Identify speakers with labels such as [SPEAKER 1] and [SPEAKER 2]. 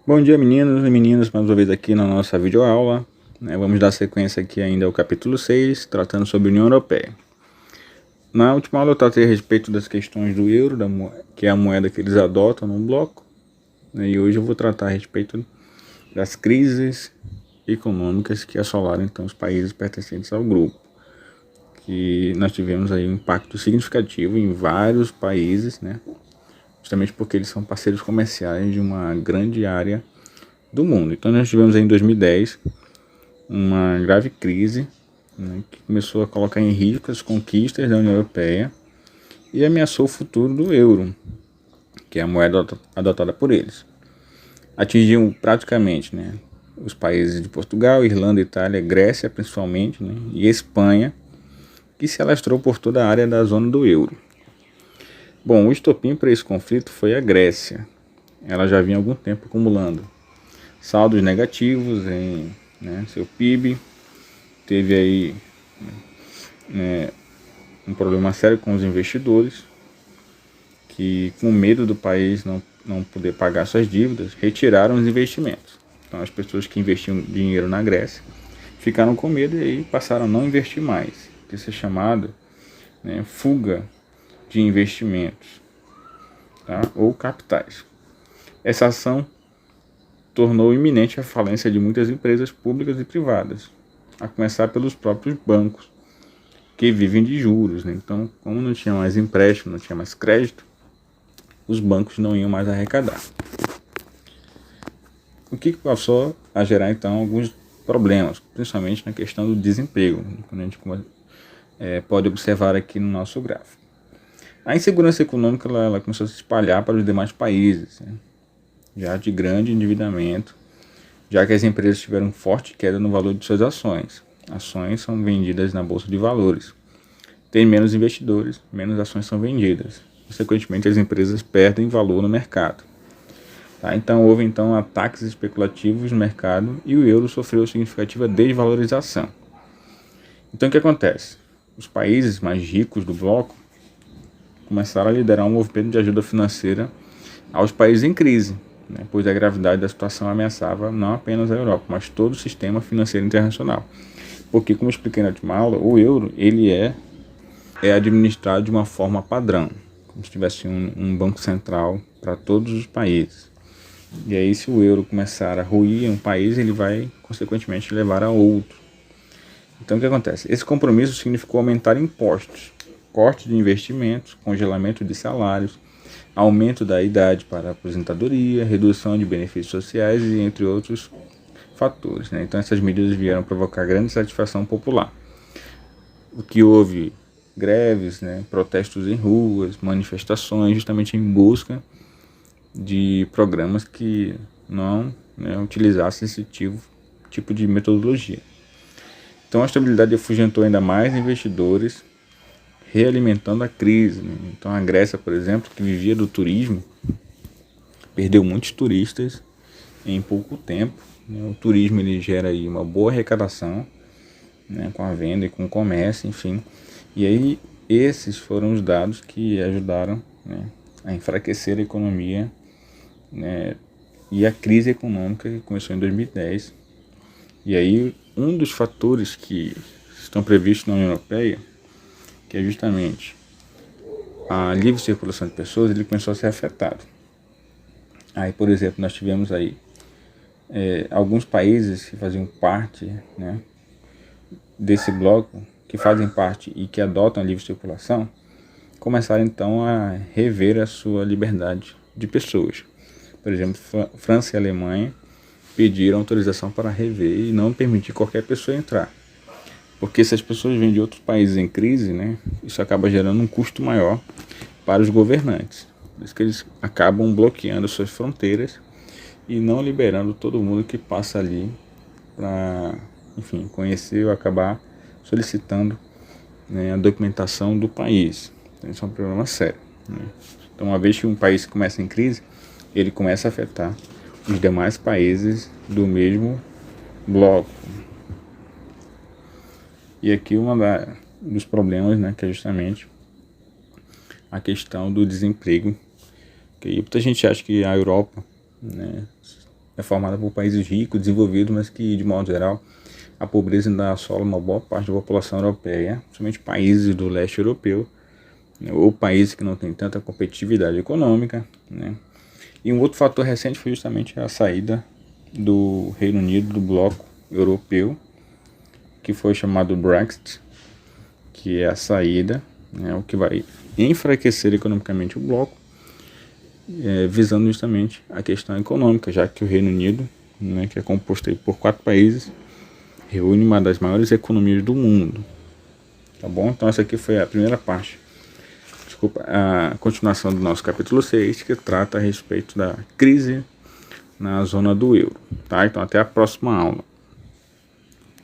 [SPEAKER 1] Bom dia, meninos e meninas, mais uma vez aqui na nossa videoaula. Vamos dar sequência aqui ainda ao capítulo 6, tratando sobre a União Europeia. Na última aula eu tratei a respeito das questões do euro, que é a moeda que eles adotam no bloco. E hoje eu vou tratar a respeito das crises econômicas que assolaram então os países pertencentes ao grupo. Que nós tivemos aí um impacto significativo em vários países, justamente porque eles são parceiros comerciais de uma grande área do mundo. Então nós tivemos aí em 2010 uma grave crise, que começou a colocar em risco as conquistas da União Europeia e ameaçou o futuro do euro, que é a moeda adotada por eles. Atingiu praticamente os países de Portugal, Irlanda, Itália, Grécia principalmente, e Espanha, que se alastrou por toda a área da zona do euro. Bom, o estopim para esse conflito foi a Grécia. Ela já vinha há algum tempo acumulando saldos negativos em seu PIB, teve aí um problema sério com os investidores, que com medo do país não poder pagar suas dívidas, retiraram os investimentos. Então as pessoas que investiam dinheiro na Grécia ficaram com medo e aí passaram a não investir mais. Isso é chamado fuga de investimentos, ou capitais. Essa ação tornou iminente a falência de muitas empresas públicas e privadas, a começar pelos próprios bancos, que vivem de juros. Então, como não tinha mais empréstimo, não tinha mais crédito, os bancos não iam mais arrecadar. O que passou a gerar, então, alguns problemas, principalmente na questão do desemprego, como a gente pode observar aqui no nosso gráfico. A insegurança econômica ela começou a se espalhar para os demais países, já de grande endividamento, já que as empresas tiveram forte queda no valor de suas ações. Ações são vendidas na bolsa de valores. Tem menos investidores, menos ações são vendidas. Consequentemente, as empresas perdem valor no mercado. Então, houve ataques especulativos no mercado e o euro sofreu significativa desvalorização. Então, o que acontece? Os países mais ricos do bloco começaram a liderar um movimento de ajuda financeira aos países em crise, pois a gravidade da situação ameaçava não apenas a Europa, mas todo o sistema financeiro internacional. Porque, como eu expliquei na última aula, o euro ele é administrado de uma forma padrão, como se tivesse um banco central para todos os países. E aí, se o euro começar a ruir em um país, ele vai, consequentemente, levar a outro. Então, o que acontece? Esse compromisso significou aumentar impostos, corte de investimentos, congelamento de salários, aumento da idade para a aposentadoria, redução de benefícios sociais e entre outros fatores. Então essas medidas vieram provocar grande satisfação popular. O que houve greves, protestos em ruas, manifestações, justamente em busca de programas que não utilizassem esse tipo de metodologia. Então a estabilidade afugentou ainda mais investidores, realimentando a crise. Então a Grécia, por exemplo, que vivia do turismo, perdeu muitos turistas em pouco tempo. O turismo ele gera aí uma boa arrecadação, com a venda e com o comércio, enfim. E aí esses foram os dados que ajudaram a enfraquecer a economia, e a crise econômica que começou em 2010. E aí um dos fatores que estão previstos na União Europeia, que é justamente a livre circulação de pessoas, ele começou a ser afetado. Aí, por exemplo, nós tivemos aí alguns países que faziam parte desse bloco, que fazem parte e que adotam a livre circulação, começaram então a rever a sua liberdade de pessoas. Por exemplo, França e Alemanha pediram autorização para rever e não permitir qualquer pessoa entrar. Porque se as pessoas vêm de outros países em crise, isso acaba gerando um custo maior para os governantes. Por isso que eles acabam bloqueando suas fronteiras e não liberando todo mundo que passa ali para, enfim, conhecer ou acabar solicitando a documentação do país. Então isso é um problema sério. Então, uma vez que um país começa em crise, ele começa a afetar os demais países do mesmo bloco. E aqui dos problemas, que é justamente a questão do desemprego. Que muita gente acha que a Europa é formada por países ricos, desenvolvidos, mas que, de modo geral, a pobreza ainda assola uma boa parte da população europeia, principalmente países do leste europeu, né, ou países que não têm tanta competitividade econômica, né. E um outro fator recente foi justamente a saída do Reino Unido do bloco europeu, que foi chamado Brexit, que é a saída, né, o que vai enfraquecer economicamente o bloco, visando justamente a questão econômica, já que o Reino Unido, né, que é composto aí por 4 países, reúne uma das maiores economias do mundo. Tá bom? Então essa aqui foi a primeira parte. Desculpa, a continuação do nosso capítulo 6, que trata a respeito da crise na zona do euro. Tá? Então até a próxima aula.